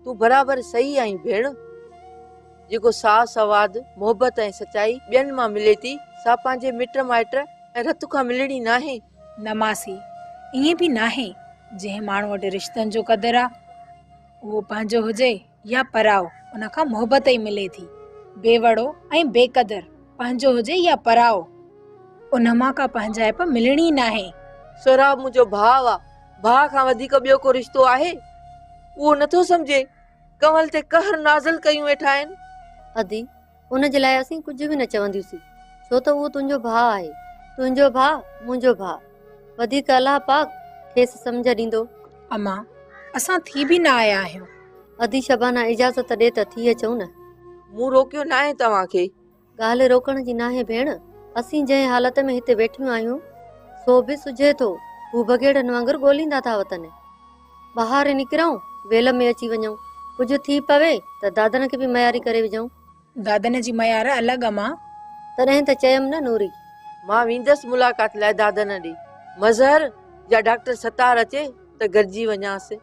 तू बराबर सही आई भेण। जेको साह सवाद मोहब्बत ऐं सच्चाई ॿियनि मां मिले थी, सा पंहिंजे मिट माइट ऐं रत खां मिलणी नाहे। न मासी, ईअं बि नाहे। जंहिं माण्हू वटि रिश्तनि जो क़दुरु आहे, उहो पंहिंजो हुजे या पराओ, उन खां मोहब्बत ई मिले थी। बेवड़ो ऐं बेक़दर, पंहिंजो हुजे या पराओ, उन मां का पंहिंजाइप मिलणी नाहे। सोराब मुंहिंजो भाउ आहे, भाउ खां वधीक ॿियो को रिश्तो आहे? उहो नथो सम्झे, कंवल ते कहर नाज़िल कयूं वेठा आहिनि। अदी, उन जे लाइ असीं कुझु बि न चवंदियूंसीं, छो त उहो तुंहिंजो भाउ आहे। तुंहिंजो भाउ मुंहिंजो भाउ, वधीक अलाह पाक खेसि सम्झ ॾींदो। अम्मा, असां थी बि न आया आहियूं। अदी शबाना इजाज़त ॾे त थी अचूं न। मूं रोकियो नाहे तव्हांखे। ॻाल्हि रोकण जी नाहे भेण, असीं जंहिं हालत में हिते वेठियूं आहियूं सो बि सुझे थो हू बगेड़नि वांगुरु ॻोल्हींदा था वतन। ॿाहिरि निकिरूं, वेल में अची वञूं, कुझु थी पवे त दादन खे बि मयारी करे विझूं। दादन जी मयार अलॻि अम्मा। तॾहिं त चयमि न नूरी, मां वेंदसि मुलाक़ात लाइ दादन ॾे। मज़हर या डॉक्टर सतार अचे त गॾिजी वञासि।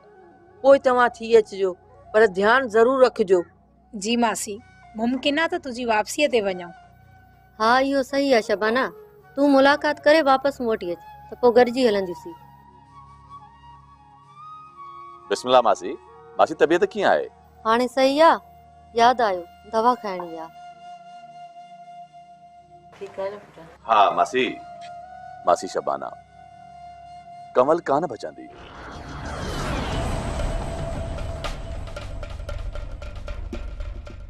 पोइ तव्हां थी अचिजो, पर ध्यानु ज़रूर रखिजो। जी मासी, मुमकिन आहे त तुंहिंजी वापसीअ ते वञूं। हा इहो सही आहे शबाना, तूं मुलाक़ात करे वापसि मोटी अच त पोइ गॾिजी हलंदियूंसीं। बिस्मिल्लाह मासी। मासी तबीयत कीअं आहे? हाणे सही आहे, यादि आयो दवा खाइणी आहे। ठीकु आहे न पुटु? हा मासी। मासी शबाना, कमल कान बचंदी।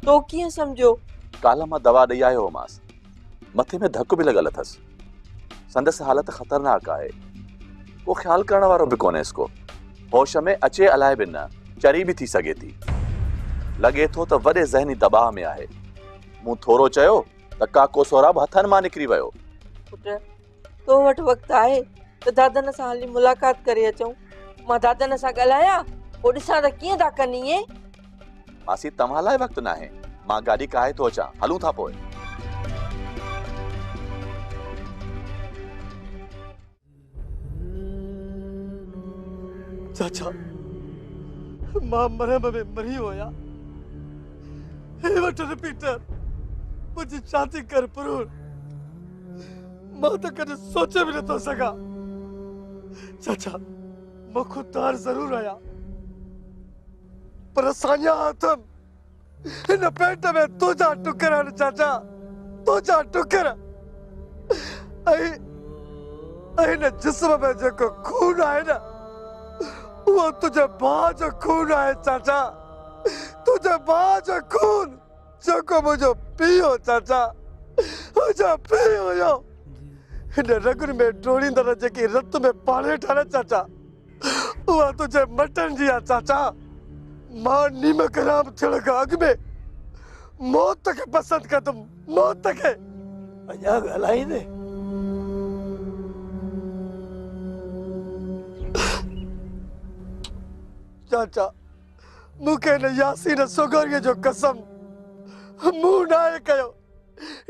तो कीअं सम्झो? काल्ह मां दवा ॾेई आयो हुमांसि, मथे में धक बि लॻल अथसि। संदसि हालत ख़तरनाक आहे, को ख़्यालु करण वारो बि कोन्हेसि को। होश में अचे अलाए बि न, चरी बि थी सघे थी। लॻे थो त वॾे ज़हनी दबाव में आहे। मूं थोरो चयो त काको सोराब हथनि मां निकिरी वियो। पुटु, तो वटि वक़्तु आहे त दादन सां हली मुलाक़ात करे अचूं। मां दादन सां ॻाल्हायां, पोइ ॾिसां त कीअं था कनि। इएं मासी तव्हां लाइ वक़्तु नाहे, मां गाॾी काहे थो अचां, हलूं था पोइ। चाचा, मां मरम में मरी होया। हे वट रिपीटर, मुझे शादी कर पुरूर। मां तो कदे सोचे भी न तो सका। चाचा, मैं खुददार जरूर आया, पर असांजा आतम इन पेट में तुझा टुकर आहिनि चाचा, तुझा टुकर। ऐं इन जिस्म में जेको खून आहे न, वो तुझे भाउ जो खून आहे चाचा। तुझे भाउ जो खून जेको मुंहिंजो पीउ हो चाचा, मुंहिंजो पीउ हुयो। हिन रगुनि में टोड़ींदड़ जेकी रत में पाणे ठाहे चाचा, उहा तुझे मटन जी आहे चाचा। मां नीमक हराम थियण खां अॻु में मौत खे पसंदि कंदुमि, मौत खे। अञा ॻाल्हाईंदे? चाचा, मूंखे हिन यासीन सोगोरीअ जो कसम मूं न आहे कयो,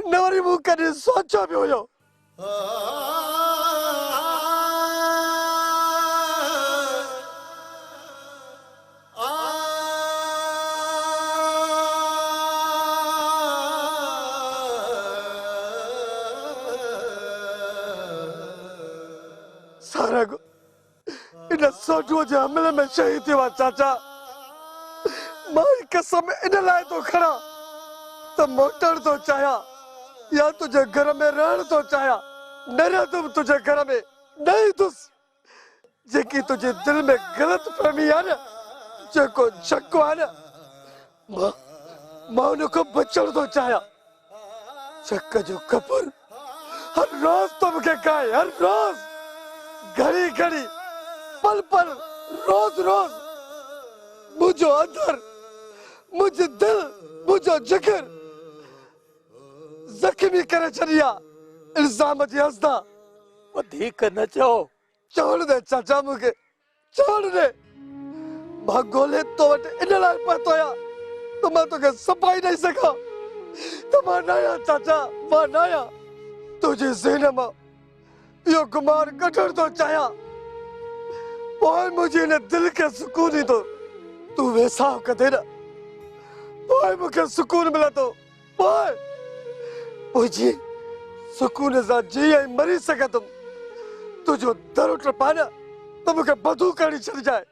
न वरी मूं कॾहिं सोचियो बि हुयो। सारंग इन सोटूअ जे हमले में शहीद थियो आहे चाचा। मां कसम इन लाइ तो खणा त मोटण तो चाहियां, या तुझे घर में रहण तो चाहियां। न रहंदुमि तुझे घर में, न ईंदुसि। जेकी तुझे दिल में ग़लत फहमी आहे न, जेको शक आहे न, मां उनखां बचण तो चाहियां। शक जो कपूर हर रोज तो मूंखे खाए, हर रोज, घड़ी घड़ी, पल पल, रोज रोज। मुझो अंदर, मुझे दिल, मुझो जिगर जख्मी करे छॾिया इल्ज़ाम जी हसदा। वधीक न चओ, छोड़ दे चाचा, मूंखे छोड़ दे। मां ॻोल्हे तो वटि इन लाइ पहुतो आहियां त मां तोखे सफ़ाई ॾेई सघां। त मां न आहियां चाचा, मां न आहियां। तुंहिंजे ज़हन मां इहो गुमान कढण थो चाहियां, पोइ मुंहिंजे हिन दिल खे सुकून ईंदो। तू वैसा कदे ना पोइ मूंखे सुकून मिले थो पोइ जी सुकून सां जी ऐं मरी सघंदुमि तुंहिंजो दरो टपा न त मूंखे बदू करणी छॾिजाए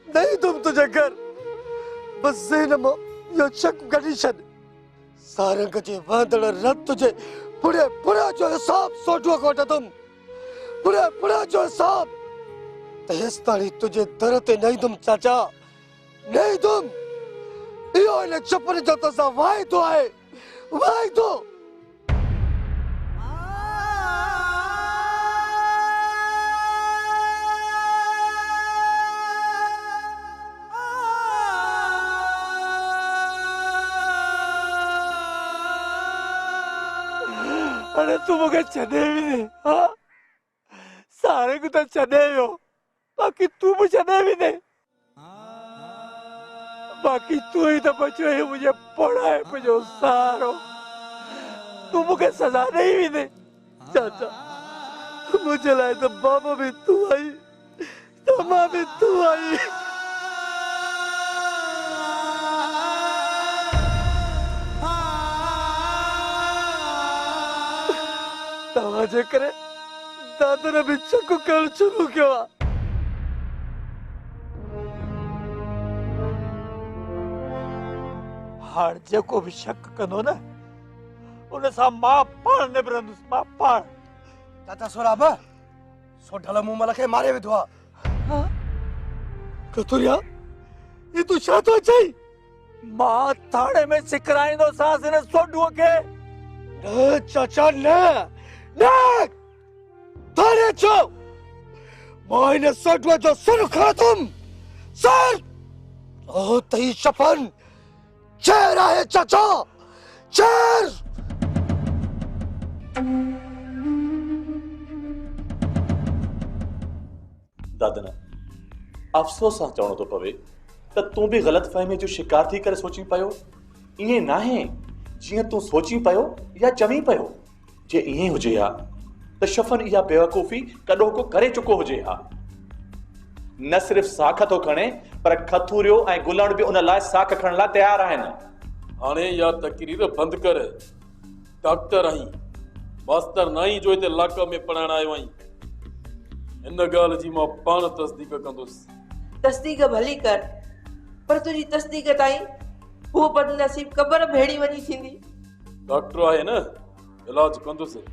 नहीं तुम तुझे घर बस ज़हन मां इहो शक कढी छॾ सारंग जे वांदड़ रत तुझे पुरे जो हिसाब सोढो कोटदुमि पुरे जो हिसाब तेस ताणी तुझे दर ते न ईंदुमि चाचा न ईंदुमि इहो हिन चपन जो तोसां वाइदो आहे वाइदो अरे तू मूंखे छॾे बि न हाँ सारे को तो छॾे वियो बाक़ी तू भी छॾे बि न बाक़ी तू ही तो बचो है मुझे पढ़ाए मुझे सारो तू मूंखे सजा ॾेई बि न चाचा मुझे लाइ तो बाबा भी तू आई तो मां भी तू आई तव्हांजे करे दादा ने भी शक करणु शुरू कयो आहे हाणे जेको भी शक कंदो न उन सां मां पाण निबरंदुसि मां पाण चाचा सोराब सोढल मूमल खे मारे विधो आहे कतुरिया ये तू छा थो चई मां थाणे में सिकराईंदोसांसि हिन सोढूअ खे न चाचा न थाने चो मां हिन सोढूअ जो सिर खादुमि सर ओ तई शपन चेर आहे चाचा चेर दादना अफ़सोस सां चवणो थो पवे त तूं बि ग़लतफ़हमी जो शिकार थी करे सोची पियो ईअं नाहे जीअं तूं सोची पियो या चवी पियो जे ईअं हुजे हा त शफ़न इहा बेवकूफ़ी कॾो को करे चुको हुजे हा न सिर्फ़ साख थो खणे पर खथूरियो ऐं गुलण बि उन लाइ साख खणण लाइ तयार आहिनि हाणे इहा तकरीर बंदि कर डॉक्टर आहीं मास्टर नाई जो हिते इलाइक़े में पढ़ाइण आयो आहीं इन ॻाल्हि जी मां पाण तस्दीक कंदुसि तस्दीक भली कर पर तुंहिंजी तस्दीक ताईं हू बदनसीब क़बर भेड़ी वञी थींदी डॉक्टर आहे न इलाज कंदुसि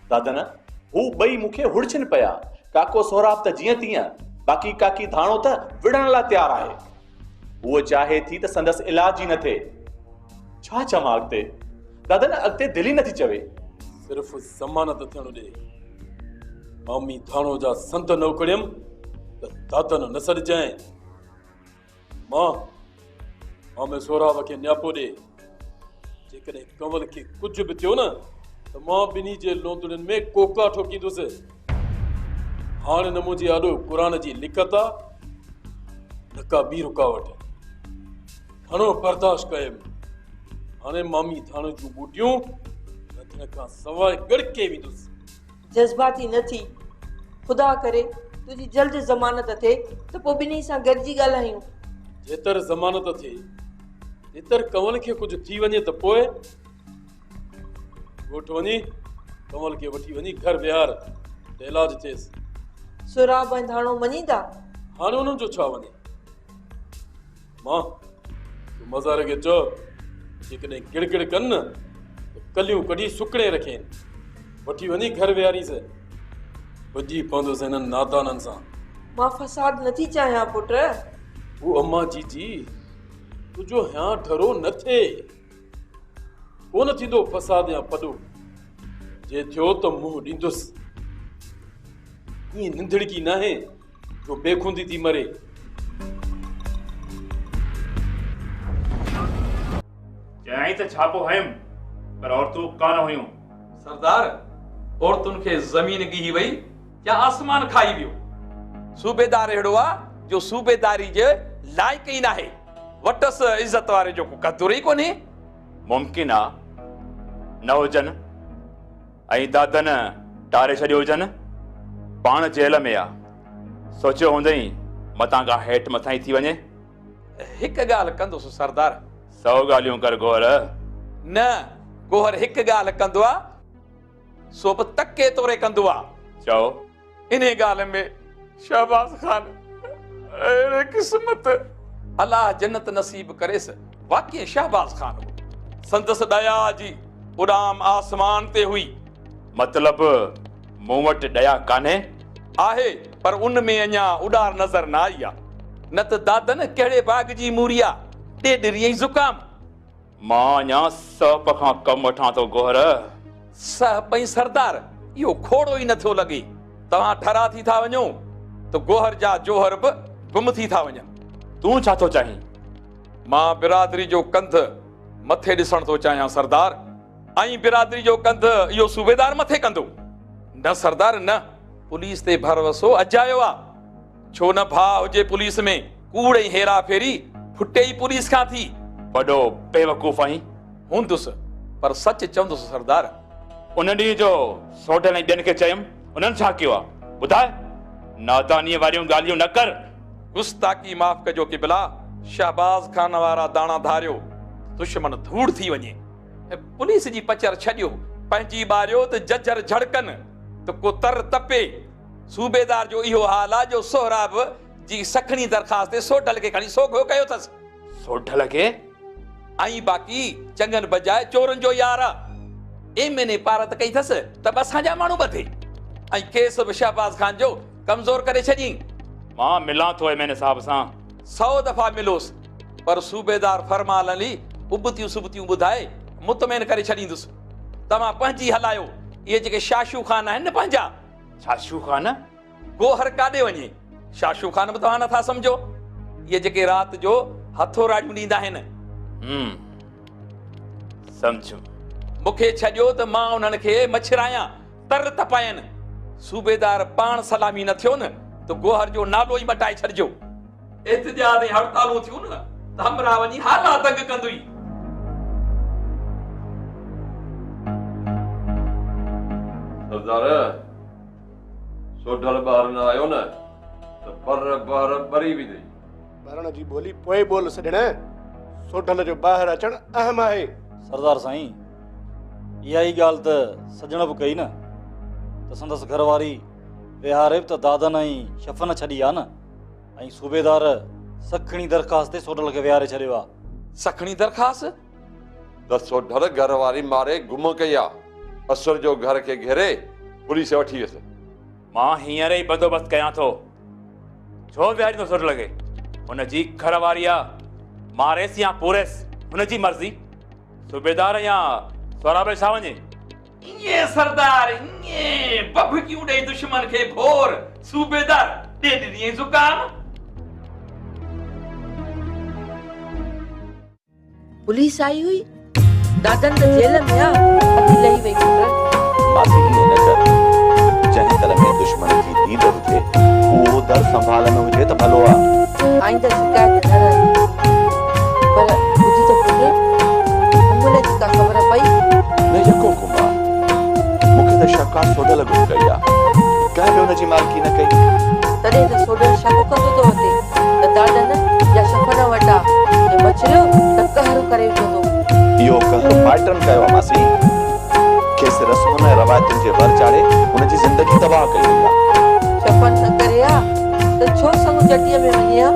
दादना हू ॿई मूंखे हुड़छनि पिया काको सोराब त जीअं तीअं बाक़ी काकी धाणो त विढ़ण लाइ तयार आहे उहो चाहे थी त संदसि इलाज ई न थिए छा चवां अॻिते दादना अॻिते दिलि ई नथी चवे सिर्फ़ ज़मानत थियणु ॾे मामी धाणो जा संत न उकड़ियमि त दादन न सॾजांइ मां सोराब खे न्यापो ॾे जेकॾहिं कंवल खे कुझु बि थियो न त मां ॿिन्ही जे लोंदड़ियुनि में कोका ठोकींदुसि हाणे न मुंहिंजी आॾो क़ुर जी लिखत आहे न का ॿी रुकावट घणो बर्दाश्त कयुमि हाणे मामी धाणे जूं बूटियूं रधण खां सवाइ गड़के वेंदुसि जज़्बाती न थी ख़ुदा करे तुंहिंजी जल्द ज़मानत थिए त पोइ ॿिन्ही सां गॾिजी ॻाल्हायूं जेतर ज़मानत थिए जेतर कंवल खे कुझु थी वञे त पोइ ॻोठ वञी कंवल खे वठी वञी घर विहार त इलाज थिएसि सोराब ऐं धाणो मञींदा हाणे उन्हनि जो छा वञे मां तूं मज़ार खे चओ जेकॾहिं किड़किड़ कनि न त कलियूं कढी सुकड़े रखेनि वठी वञी घर विहारीसि भॼी पवंदुसि हिननि नादाननि सां मां फसाद नथी चाहियां पुट हू अम्मा जी तुंहिंजो हियां डरो न थिए कोन थींदो फसाद या पॾो जे थियो त मुंहुं ॾींदुसि ईअं निंदड़की नाहे जो बेखुंदी थी मरे चयाई त छापो हयुमि पर औरतूं कान हुयूं सरदार औरतुनि खे ज़मीन ॻीही वई या आसमान खाई वियो सूबेदार अहिड़ो आहे जो सूबेदारी जे लाइक़ ई नाहे वटसि इज़त वारे जो को क़दुरु ई कोन्हे मुमकिन आहे न हुजनि ऐं दादन टारे छॾियो हुजनि पाण जेल में आ, सोचियो हूंदई मतां खां हेठि मथां ई थी वञे। हिकु ॻाल्हि कंदुसि सरदार। 100 ॻाल्हियूं कर गोहर। न, गोहर हिकु ॻाल्हि कंदो आ, सो बि तके तोरे कंदो आ। चओ। इन ॻाल्हि में शहबाज खान अहिड़े क़िस्मत, अलाह जन्नत नसीब करेसि। वाकई शहबाज खान हो, संदसि दया जी उॾाम आसमान ते हुई। मतलब मूं वटि दया कान्हे? आहे, पर उन में अञा उॾार नज़र न आई आ। न त दादन कहिड़े बाग जी मूरिया, ॾेढ रियई ज़ुकाम। मां अञा सप खां कम वठां थो गोहर। सह पई सरदार, इहो खोड़ो ई नथो लॻे। तव्हां ठरा थी था वञो त गोहर जा जोहर बि गुम थी था वञनि। तूं छा थो चाहीं? मां बिरादरी जो कंध मथे ॾिसण थो चाहियां सरदार, ऐं बिरादरी जो कंध इहो सूबेदार मथे कंदो। न सरदार न, पुलिस ते भरोसो अजायो आ। छो न भाउ हुजे पुलिस में, कूड़ ऐं हेरा फेरी फुटे ई पुलिस खां थी। वॾो बेवकूफ़ आहीं। हूंदुसि, पर सच चवंदुसि सरदार। उन ॾींहुं जो सोढल ऐं ॿियनि खे चयुमि, उन्हनि छा कयो आहे ॿुधाए? नादानीअ वारियूं ॻाल्हियूं न कर। गुस्ताखी माफ़ कजो किबला। शहबाज खान वारा दाणा धारियो, दुश्मन धूड़ थी वञे। पुलिस जी पचर छॾियो, पंहिंजी ॿारियो त जजर झड़कनि त को तर तपे। सूबेदार जो इहो हाल आहे जो सोहराब जी सखणी दरख़ास्त ते सोढल खे खणी सोघो कयो अथसि। सोढल खे? ऐं बाक़ी चङनि बजाए चोरनि जो यार एमएनए पारत कई अथसि त बि असांजा माण्हू ॿधे, ऐं केस बि शहबाज खान जो कमज़ोर करे छॾियईं। मां मिलां थो एमएनए साहब सां 100 दफ़ा मिलोसि, पर सूबेदार फरमान अली उबतियूं सुबतियूं ॿुधाए मुतमैन करे छॾींदुसि। तव्हां पंहिंजी हलायो। इहे जेके शाशू खान आहिनि न पंहिंजा। शाशू खान? गोहर काॾे वञे? शाशू खान बि तव्हां नथा सम्झो? इहे जेके राति जो हथो राड़ियूं ॾींदा आहिनि। सम्झो। मूंखे छॾियो त मां उन्हनि खे मछरायां, तर तपायनि। सूबेदार पाण सलामी न थियो न त गोहर जो नालो ई मटाए छॾिजो। एहतिजाज ऐं हड़तालूं थियूं न त हमरा वञी हाला तंग कंदुई। सरदार, सोढल ॿार न आयो न त बर ॿरी वेंदी। भरण जी ॿोली पोइ बोल सॾण, सोढल जो ॿाहिरि अचणु अहम आहे। सरदार साईं, इहा ई ॻाल्हि त सजण बि कई न त संदसि घरवारी विहारे त दादन ऐं शफ़न छॾी आहे न, ऐं सूबेदार सखणी दरख़्वास्त ते सोढल खे विहारे छॾियो आहे। सखणी दरख़्वास्त? त सोढल घर वारी मारे गुम कई आहे। असर जो घर खे घेरे पुलिस वठी वियसि। मां हींअर ई बंदोबस्तु कयां थो। छो विहारींदो सोढल खे? हुनजी घर वारी आहे, मारेसि या पूरेसि हुनजी मर्ज़ी। सूबेदार या सोराबे छा वञे? इएं सरदार, इएं बभकियूं ॾेई दुश्मन खे भोर। सूबेदार ॾेढ ॾींहं ज़ुकाम। पुलिस आई हुई, दादन त जेल में आ, अभी लही वई पुट। मासी ईअं न कर। जंहिं दर में दुश्मन जी नींद हुजे उहो दर संभाल में हुजे त भलो आहे। आइंदा शिकायत न रहंदी। पर ॿुधी त पुट, उंगल जी का ख़बर पई? न यको गुमा, मूंखे त शका सोढल गुम कई आहे। कंहिं बि हुनजी मालकी न कई। तॾहिं त सोढल शक कंदो थो वठे त दादन या शफ़न वटा जे मछलियो त कहर करे विझंदो। इहो कहर माइटनि कयो आहे मासी। खेसि रस्मुनि ऐं रवायतुनि जे वर चाढ़े हुनजी ज़िंदगी तबाह कई वई आहे। शफ़न न करे आ त छो संग जटीअ में वञे आ?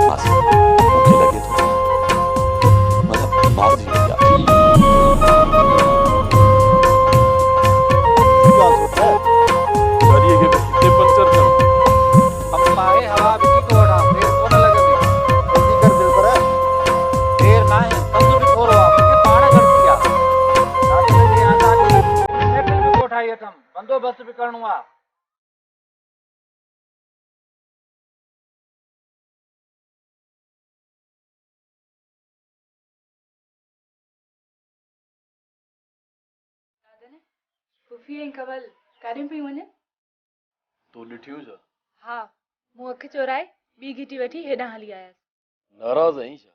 मासी, मूंखे लॻे थो मतिलबु मारिजी वई आहे। गाॾीअ खे हिते पंचर करो। आहे हवा बि की कोड़ा देर कोन लॻंदी। जल्दी कर दिल पर। देर नाहे, पंधु बि थोरो आहे, मूंखे पाण गणती आहे। दादन जी आज़ादी साइकिल बि कोठाई अथमि, बंदोबस्तु बि करिणो आहे। फुफी ऐं कवल काॾे पई वञनि? तूं ॾिठियूं छा? हा, मूं अखि चोराए ॿी घिटी वठी हेॾां हली आयसि। नाराज़ आहीं छा?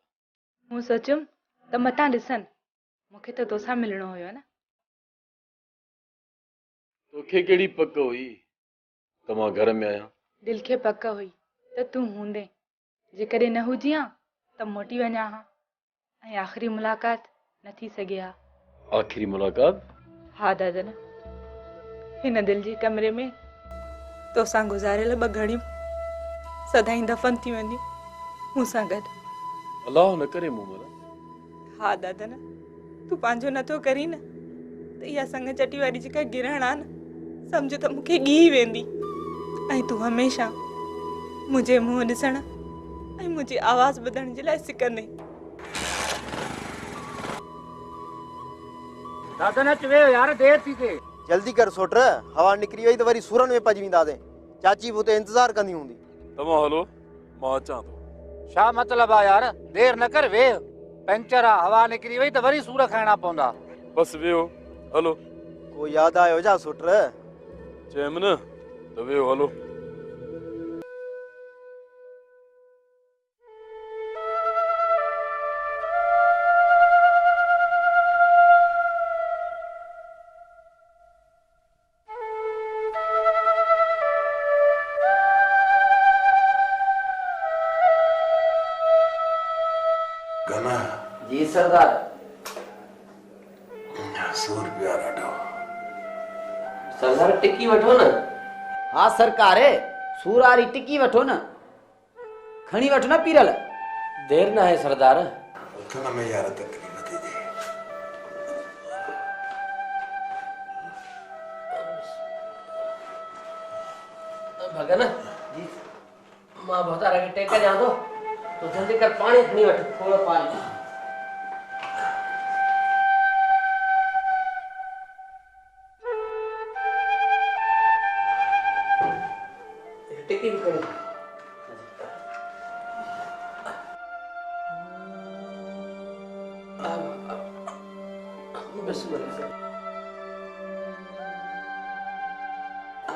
मूं सोचियुमि त मतां ॾिसनि, मूंखे त तोसां मिलणो हुयो न। तोखे कहिड़ी पक हुई त मां घर में आहियां? दिल खे पक हुई त तूं हूंदे, जेकॾहिं न हुजी हा त मोटी वञा हा ऐं आख़िरी मुलाक़ात न थी सघे हा। आख़िरी मुलाक़ात? हा दादन, हिन दिल जे कमरे में तोसां गुज़ारियल ॿ घड़ियूं सदाईं दफ़न थी वेंदियूं मूंसां गॾु। अलाह न करे मूमल। हा दादन, तूं पंहिंजो नथो करी न त इहा संग चटी वारी जेका गिरहण आहे न, सम्झ त मूंखे ॻी वेंदी ऐं तूं हमेशह मुंहिंजे मुंहुं ॾिसण ऐं मुंहिंजी आवाज़ ॿुधण जे लाइ सिकंदे। दादा न चवे यार, देर थी थिए। जल्दी कर सोट, हवा निकिरी वई त वरी सुरन में पजी वेंदासीं। चाची बि हुते इंतज़ार कंदी हूंदी। तव्हां हलो, मां अचां थो। छा मतिलब आहे यार? देर न कर, वेह। पंचर आहे, हवा निकिरी वई त वरी सूर खाइणा पवंदा। बस वेहो, हलो। को याद आयो छा सोट? चयमि न त वेहो, हलो। गना जी सरदार। 100 रुपया ॾाढो। सरदार टिकी वठो न। हाँ सरकार है, सूर वारी टिकी वठो न, खणी वठो न पीरल। देर ना है सरदार। उथण में यार तकलीफ़ थी थिए। भगन जी, मां भतारा के टेक ॾियां थो, तो जल्दी कर पानी खणी वठ, थोड़ो पानी। टिकी भी खणी।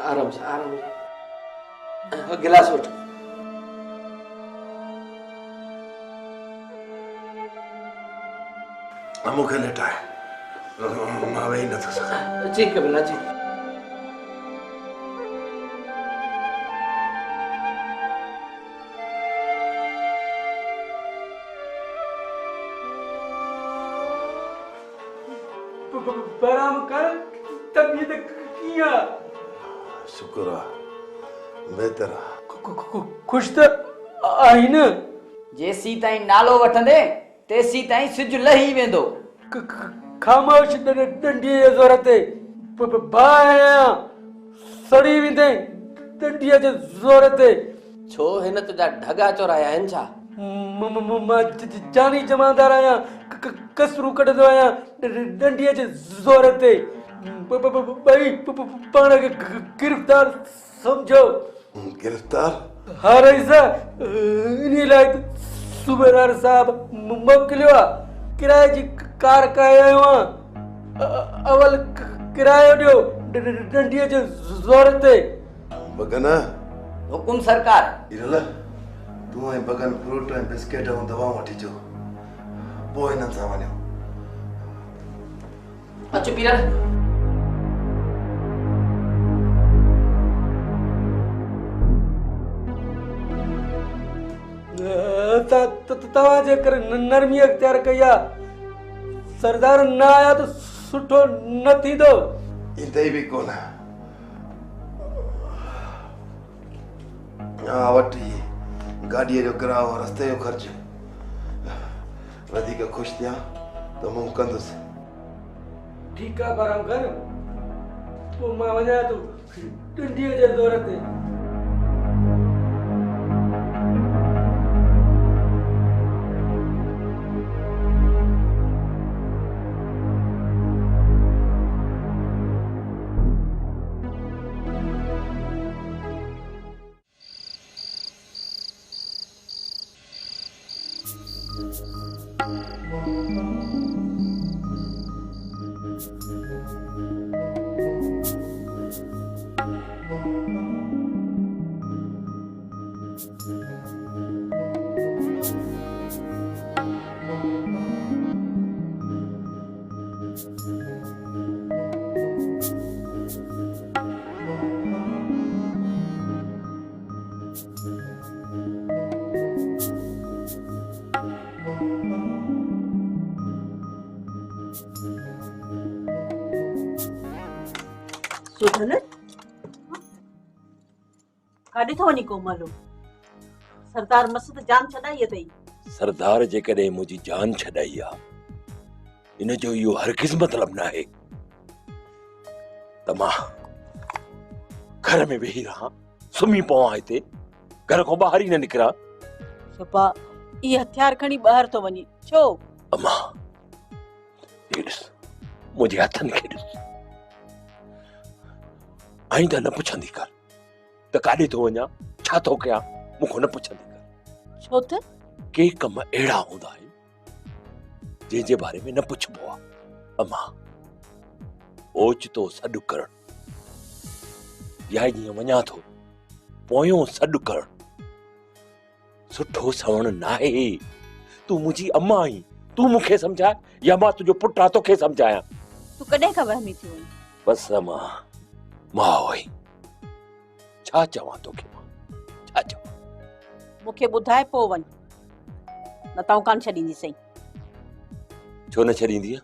आराम से, आराम से। गिलास उठ। मूंखे लेटाए, मां वेही नथो सघां। जी कबिला जी। बराम कर, तबीयत कीअं आहे? शुक्र आहे, बहितर आहे। खुश त आई न? जेसी ताईं नालो वठंदे तेसी ताईं सिज लही वेंदो। ख़ामोश डंडीअ जे ज़ोर ते भाया सड़ी वेंदे डंडीअ जे ज़ोर ते। छो हिन तुंहिंजा ढगा चोराया आहिनि छा? मां जानी जमादार आहियां, कसरू कढंदो आहियां डंडीअ जे ज़ोर ते। ॿई पाण खे गिरफ़्तार सम्झो। गिरफ़्तार? हा रईसा, इन लाइ सूबेदार साहब मोकिलियो आहे। किराए जी कार कयो आहियो आहे। अवल किरायो ॾियो डंडीअ जे ज़ोर ते। बगन हुकुम सरकार। इरल तूं ऐं बगन फ्रूट ऐं बिस्किट ऐं दवाऊं वठी अचो, पोइ हिननि सां वञो। अचो पीरल। तव्हां जेकर नरमी अख़्तियार कई आहे, सरदार न आया त सुठो न थींदो। ईंदे बि कोन। हा वठी गाॾीअ जो किरायो, रस्ते जो ख़र्च। वधीक ख़ुशि थियां त मूं कंदुसि। ठीकु आहे बराम कर, पोइ मां वञा थो डंडीअ जे ज़ोर ते। सुठल काॾे थो वञी कोमलो सरदार मस त जान छॾाई अथई सरदार जेकॾहिं मुंहिंजी जान छॾाई आहे इन जो इहो हरगिज़ मतिलबु न आहे त मां घर में वेही रहां सुम्ही पवां हिते घर खां ॿाहिरि ई न निकिरां छपा इहे हथियार खणी ॿाहिरि थो वञी छो अम्मा ॾिस मुंहिंजे हथनि खे ॾिस आईंदा न पुछंदी कर त काॾे थो वञा छा थो कयां मूंखां न पुछंदी कर छो त के कम अहिड़ा हूंदा आहिनि जंहिंजे बारे में न पुछबो आहे अम्मा ओचितो सॾु करणु या जीअं वञा थो पोयों सॾु करणु सुठो सवण नाहे तूं मुंहिंजी अम्मा आहीं तूं मूंखे सम्झाए या मां तुंहिंजो पुटु आहे तोखे सम्झायां तूं कॾहिं खां वहमी थी वञी बस अम्मा मां आई छा चवां तोखे मां छा चवां मूंखे ॿुधाए पोइ वञ न ताऊं कान छॾींदी सही छो न छॾींदी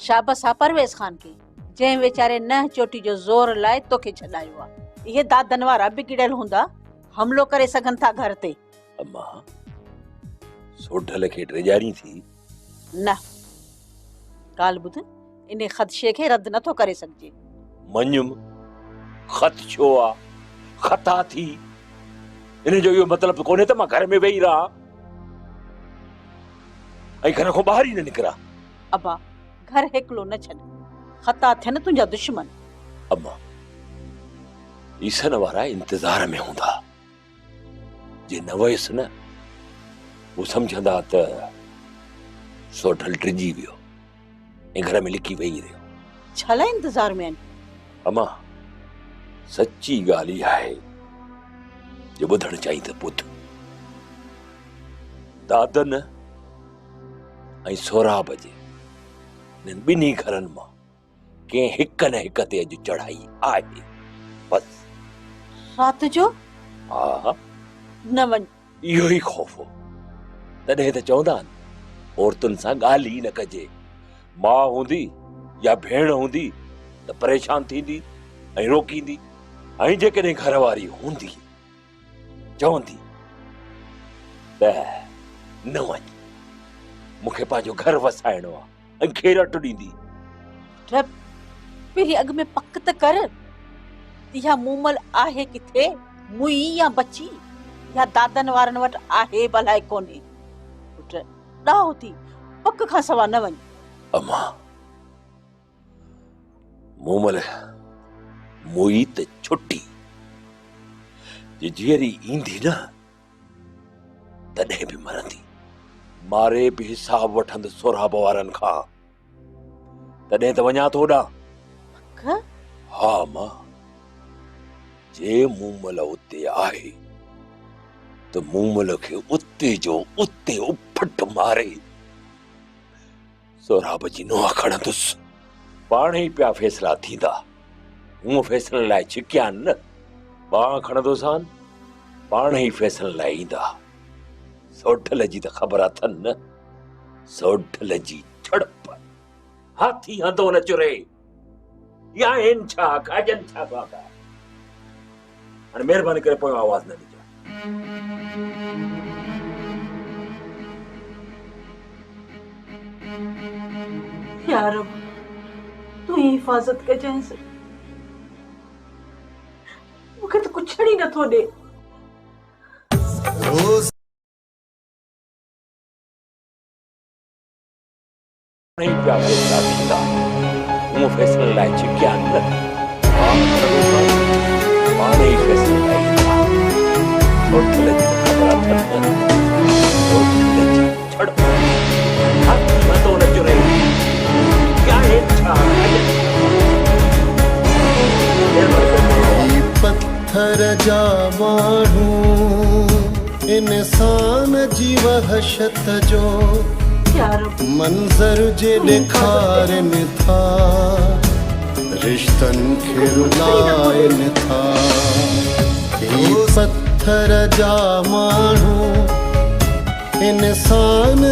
शाबस आहे परवेज़ ख़ान खे जंहिं वीचारे न चोटी जो ज़ोर लाइ तोखे छॾायो आहे इहे दादन वारा बिगड़ियल हूंदा हमलो करे सघनि था घर ते अम्मा सोढल खे ड्रेजारी थी न ॻाल्हि ॿुध इन ख़दशे खे रद्द नथो करे सघिजे मञुम ख़त छो आहे ख़ता थी इन जो इहो मतिलबु कोन्हे त मां घर में वेही रहां ऐं घर खां ॿाहिरि ई न निकिरां अबा घर हिकिलो न छॾ ख़ता थियनि तुंहिंजा दुश्मन अम्मा ईसन वारा इंतज़ार में हूंदा जे न वयसि न वो सम्झंदा त सोढल टिजी वियो ऐं घर में लिकी वेही रहियो छा लाइ इंतज़ार में आहिनि अम्मा सच्ची ॻाल्हि इहा आहे जो ॿुधणु चाही त ॿुध दादन ऐं सोराब जे इन्हनि ॿिन्ही घरनि मां कंहिं हिक न हिक ते अॼु चढ़ाई आहे बस राति जो हा न वञ इहो ई ख़ौफ़ हो तॾहिं त चवंदा आहिनि औरतुनि सां ॻाल्हि ई न कजे माउ हूंदी या भेण हूंदी त परेशान थींदी ऐं रोकींदी ऐं जेकॾहिं घरवारी हूंदी चवंदी त न वञ मूंखे पंहिंजो घर वसाइणो आहे ऐं घेरट ॾींदी पहिरीं अॻ में पक त कर इहा मूमल आहे किथे मुई या बची या दादन वारनि वटि आहे भलाए कोन्हे पुट ॾाहो थी पक खां सवा न वञ अम्मा मूमल मुई त छुट्टी जे जीअरी ईंदी न तॾहिं बि मरंदी मारे बि हिसाब वठंद सोराब वारनि खां तॾहिं त वञा थो होॾां हा मां जे मूमल उते आहे त मूमल खे उते जो उते उफट मारे सोराब जी नुंहुं खणंदुसि पाण ई पिया फ़ैसिला थींदा हूअं फ़ैसिलनि लाइ छिकिया न बांह खणंदोसांनि पाण ई फ़ैसिलनि लाइ ईंदा सोढल जी त ख़बर अथनि न सोढल जी झड़प हाथी हंधो न चुरे या आहिनि छा काजनि छा बाबा हाणे महिरबानी करे पोइ आवाज़ न ॾिजो यार तूं ई हिफ़ाज़त कजांइसि मूंखे त कुझु ई नथो ॾे पाण ई पिया फ़ैसिला थींदा हूअं फ़ैसिलनि लाइ छिकिया न पाण ई फ़ैसिलनि लाइ ईंदा सोढल जी त ख़बर अथनि सोढल जी झड़प हाथी हंधो न चुरे या आहिनि छा पत्थर जा माण्हू इंसान जी वहशत जो मंज़र जे ॾेखारनि था रिश्तनि खे रुलाइनि था ही पत्थर जा माण्हू इंसान